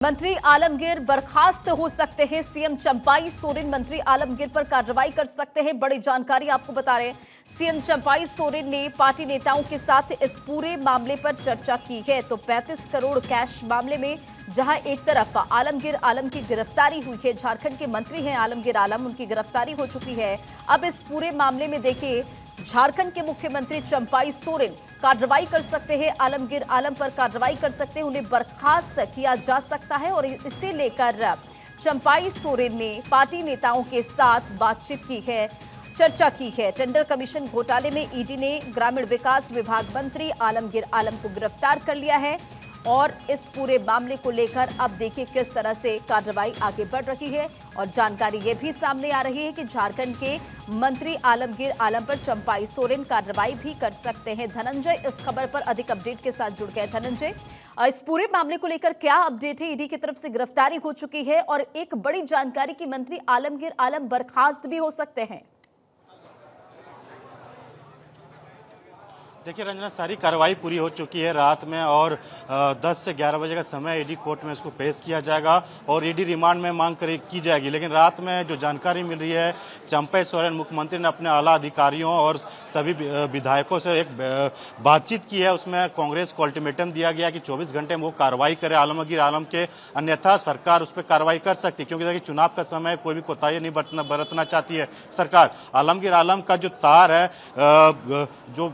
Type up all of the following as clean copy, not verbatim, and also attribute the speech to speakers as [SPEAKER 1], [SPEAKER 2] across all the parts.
[SPEAKER 1] मंत्री आलमगीर बर्खास्त हो सकते हैं। सीएम चंपाई सोरेन मंत्री आलमगीर पर कार्रवाई कर सकते हैं। बड़ी जानकारी आपको बता रहे हैं। सीएम चंपाई सोरेन ने पार्टी नेताओं के साथ इस पूरे मामले पर चर्चा की है। तो 35 करोड़ कैश मामले में जहां एक तरफ आलमगीर आलम की गिरफ्तारी हुई है, झारखंड के मंत्री हैं आलमगीर आलम, उनकी गिरफ्तारी हो चुकी है। अब इस पूरे मामले में देखिए, झारखंड के मुख्यमंत्री चंपाई सोरेन कार्रवाई कर सकते हैं। आलमगीर आलम पर कार्रवाई कर सकते हैं, उन्हें बर्खास्त किया जा सकता है। और इसे लेकर चंपाई सोरेन ने पार्टी नेताओं के साथ बातचीत की है, चर्चा की है। टेंडर कमीशन घोटाले में ईडी ने ग्रामीण विकास विभाग मंत्री आलमगीर आलम को गिरफ्तार कर लिया है। और इस पूरे मामले को लेकर अब देखिए किस तरह से कार्रवाई आगे बढ़ रही है। और जानकारी ये भी सामने आ रही है कि झारखंड के मंत्री आलमगीर आलम पर चंपाई सोरेन कार्रवाई भी कर सकते हैं। धनंजय इस खबर पर अधिक अपडेट के साथ जुड़ गए। धनंजय, इस पूरे मामले को लेकर क्या अपडेट है? ईडी की तरफ से गिरफ्तारी हो चुकी है और एक बड़ी जानकारी कि मंत्री आलमगीर आलम बर्खास्त भी हो सकते हैं।
[SPEAKER 2] देखिए रंजना, सारी कार्रवाई पूरी हो चुकी है रात में और 10 से 11 बजे का समय ईडी कोर्ट में इसको पेश किया जाएगा और ईडी रिमांड में मांग की जाएगी। लेकिन रात में जो जानकारी मिल रही है, चंपाई सोरेन मुख्यमंत्री ने अपने आला अधिकारियों और सभी विधायकों से एक बातचीत की है। उसमें कांग्रेस को अल्टीमेटम दिया गया कि 24 घंटे में वो कार्रवाई करे आलमगीर आलम के, अन्यथा सरकार उस पर कार्रवाई कर सकती है। क्योंकि देखिए चुनाव का समय, कोई भी कोताही नहीं बरतना चाहती है सरकार। आलमगीर आलम का जो तार है, जो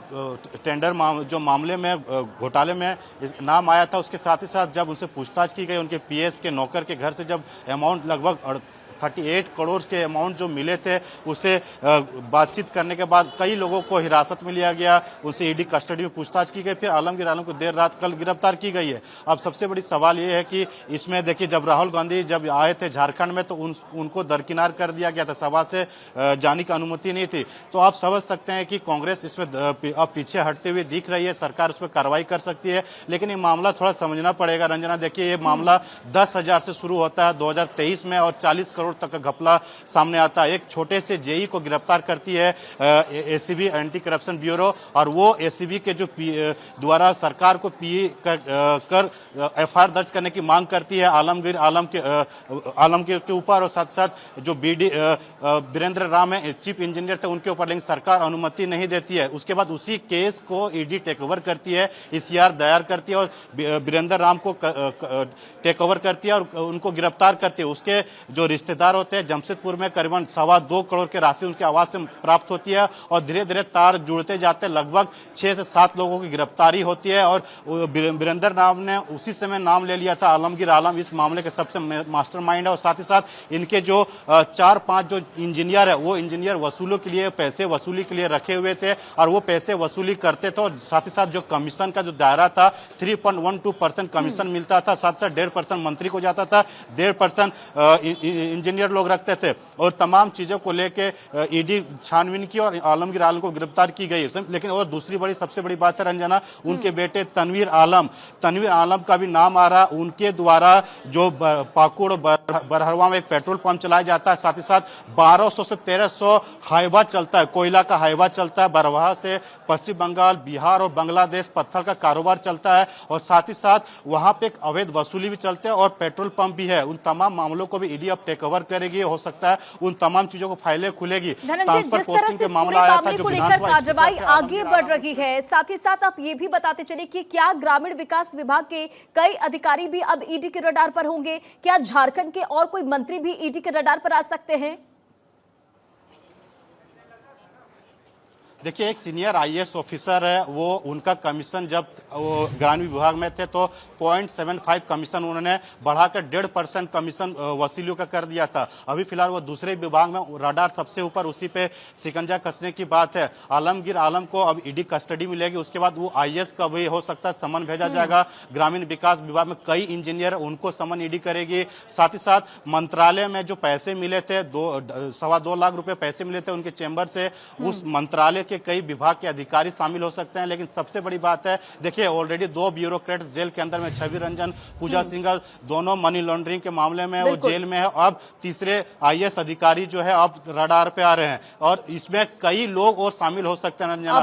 [SPEAKER 2] टेंडर जो मामले में घोटाले में नाम आया था, उसके साथ ही साथ जब उनसे पूछताछ की गई, उनके पीएस के नौकर के घर से जब अमाउंट लगभग 38 करोड़ के अमाउंट जो मिले थे, उसे बातचीत करने के बाद कई लोगों को हिरासत में लिया गया, उनसे ईडी कस्टडी में पूछताछ की गई। फिर आलमगीर आलम को देर रात कल गिरफ्तार की गई है। अब सबसे बड़ी सवाल ये है कि इसमें देखिए, जब राहुल गांधी जब आए थे झारखंड में तो उनको दरकिनार कर दिया गया था, सभा से जाने की अनुमति नहीं थी। तो आप समझ सकते हैं कि कांग्रेस इसमें अब पीछे हटते हुए दिख रही है। सरकार उस पर कार्रवाई कर सकती है, लेकिन ये मामला थोड़ा समझना पड़ेगा रंजना। देखिए, ये मामला 10,000 से शुरू होता है 2023 में और 40 करोड़ तक का घपला सामने आता है। एक छोटे से जेई को गिरफ्तार करती है एसीबी, एंटी करप्शन ब्यूरो, और वो एसीबी के जो द्वारा सरकार को कर एफआईआर दर्ज करने की मांग करती है आलमगीर आलम के ऊपर। और साथ साथ जो बीडी वीरेंद्र राम है, चीफ इंजीनियर थे, उनके ऊपर, लेकिन सरकार अनुमति नहीं देती है। उसके बाद उसी केस को ईडी टेक ओवर करती है, ईसीआर दायर करती है और वीरेंद्र राम को टेक ओवर करती है और उनको गिरफ्तार करती है। उसके जो रिश्तेदार होते हैं जमशेदपुर में करीबन 2.25 करोड़ की राशि उनके आवास से प्राप्त होती है और धीरे धीरे तार जुड़ते जाते लगभग 6 से 7 लोगों की गिरफ्तारी होती है। और वीरेंद्र राम ने उसी समय नाम ले लिया था आलमगीर आलम इस मामले के सबसे मास्टरमाइंड है। और साथ ही साथ इनके जो 4-5 जो इंजीनियर है, वो इंजीनियर वसूलों के लिए, पैसे वसूली के लिए रखे हुए थे और वो पैसे वसूली करते थे। और साथ ही साथ जो कमीशन का जो दायरा था, 3.12% कमीशन मिलता था, साथ साथ 1.5% मंत्री को जाता था, 1.5% इंजीनियर लोग रखते थे। और तमाम चीजों को लेके ईडी छानबीन की और आलमगीर आलम को गिरफ्तार की गई है। लेकिन और दूसरी सबसे बड़ी बात है रंजना, उनके बेटे तनवीर आलम का भी नाम आ रहा। उनके द्वारा जो पाकुड़ बरहरवा में एक पेट्रोल पंप चलाया जाता है, साथ ही साथ 1200 से 1300 हाईवा चलता है, कोयला का हाईवा चलता है। बरवाहा से पश्चिम बंगाल, बिहार और बांग्लादेश पत्थर का कारोबार चलता है और साथ ही साथ वहां पे एक अवैध वसूली भी चलते हैं और पेट्रोल पंप भी है। उन तमाम मामलों को भी ईडी अब टेक ओवर करेगी। हो सकता है उन तमाम चीजों को फाइलें खुलेगी।
[SPEAKER 1] धनंजय, जिस तरह से पूरे मामले को लेकर कार्रवाई आगे बढ़ रही है, साथ ही साथ आप ये भी बताते चलिए कि क्या ग्रामीण विकास विभाग के कई अधिकारी भी अब ईडी के रडार पर होंगे? क्या झारखंड के और कोई मंत्री भी ईडी के रडार पर आ सकते हैं?
[SPEAKER 2] देखिए, एक सीनियर आईएएस ऑफिसर है, वो उनका कमीशन जब वो ग्रामीण विभाग में थे तो 0.75 कमीशन उन्होंने बढ़ाकर 1.5% कमीशन वसूलियों का कर दिया था। अभी फिलहाल वो दूसरे विभाग में रडार सबसे ऊपर, उसी पे शिकंजा कसने की बात है। आलमगीर आलम को अब ईडी कस्टडी मिलेगी, उसके बाद वो आईएएस का भी हो सकता है समन भेजा जाएगा। ग्रामीण विकास विभाग में कई इंजीनियर उनको समन ईडी करेगी। साथ ही साथ मंत्रालय में जो पैसे मिले थे, 2.25 लाख रुपए पैसे मिले थे उनके चेंबर से, उस मंत्रालय के कई विभाग के अधिकारी शामिल हो सकते हैं। लेकिन सबसे बड़ी बात है, देखिए ऑलरेडी 2 ब्यूरोक्रेट्स जेल के अंदर में, छवि रंजन, पूजा सिंघल, दोनों मनी लॉन्ड्रिंग के मामले में वो जेल में है। अब तीसरे आईएएस अधिकारी जो है अब रडार पे आ रहे हैं और इसमें कई लोग और शामिल हो सकते हैं रंजना।